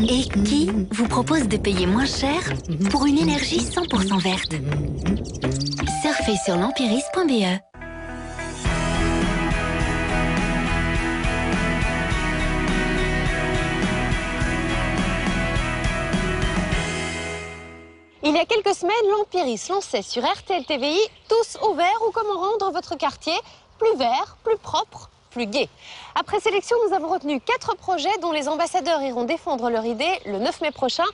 Et qui vous propose de payer moins cher pour une énergie 100% verte. Surfez sur l'empiris.be. Il y a quelques semaines, l'Empiris lançait sur RTL TVI Tous au vert ou comment rendre votre quartier plus vert, plus propre, plus gai. Après sélection, nous avons retenu 4 projets dont les ambassadeurs iront défendre leur idée le 9 mai prochain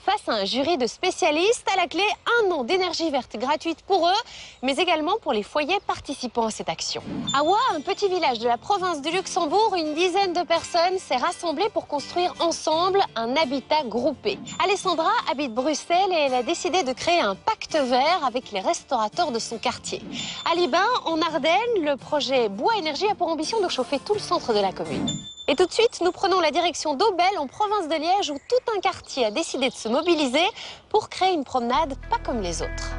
face à un jury de spécialistes. À la clé, 1 an d'énergie verte gratuite pour eux, mais également pour les foyers participant à cette action. À Oie, un petit village de la province du Luxembourg, une dizaine de personnes s'est rassemblée pour construire ensemble un habitat groupé. Alessandra habite Bruxelles et elle a décidé de créer un pacte vert avec les restaurateurs de son quartier. À Libin, en Ardennes, le projet Bois Énergie a pour ambition de chauffer tout le centre de la commune. Et tout de suite, nous prenons la direction d'Aubel, en province de Liège, où tout un quartier a décidé de se mobiliser pour créer une promenade pas comme les autres.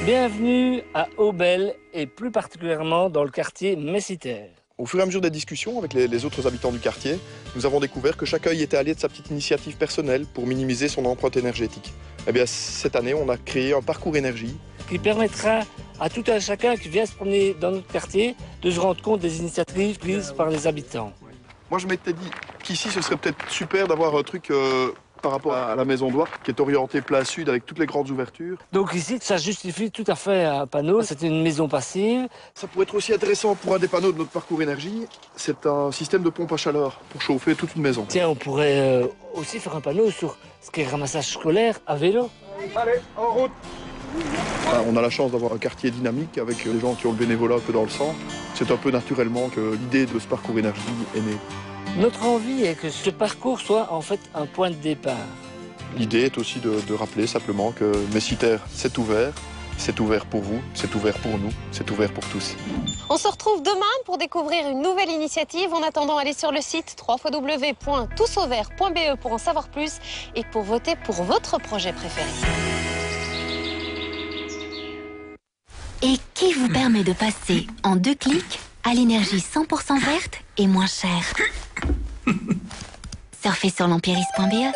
Bienvenue à Aubel et plus particulièrement dans le quartier Messiter. Au fur et à mesure des discussions avec les autres habitants du quartier, nous avons découvert que chacun y était allé de sa petite initiative personnelle pour minimiser son empreinte énergétique. Eh bien, cette année, on a créé un parcours énergie Qui permettra à tout un chacun qui vient se promener dans notre quartier de se rendre compte des initiatives prises par les habitants. Moi, je m'étais dit qu'ici, ce serait peut-être super d'avoir un truc par rapport à la maison d'Oie, qui est orientée plein sud avec toutes les grandes ouvertures. Donc ici, ça justifie tout à fait un panneau. C'est une maison passive. Ça pourrait être aussi intéressant pour un des panneaux de notre parcours énergie. C'est un système de pompe à chaleur pour chauffer toute une maison. Tiens, on pourrait aussi faire un panneau sur ce qui est ramassage scolaire à vélo. Allez, en route! On a la chance d'avoir un quartier dynamique avec les gens qui ont le bénévolat un peu dans le sang. C'est un peu naturellement que l'idée de ce parcours énergie est née. Notre envie est que ce parcours soit en fait un point de départ. L'idée est aussi de rappeler simplement que Messiter, c'est ouvert pour vous, c'est ouvert pour nous, c'est ouvert pour tous. On se retrouve demain pour découvrir une nouvelle initiative. En attendant, allez sur le site www.tousauvert.be pour en savoir plus et pour voter pour votre projet préféré. Et qui vous permet de passer en 2 clics à l'énergie 100% verte et moins chère. Surfez sur l'empiris.be.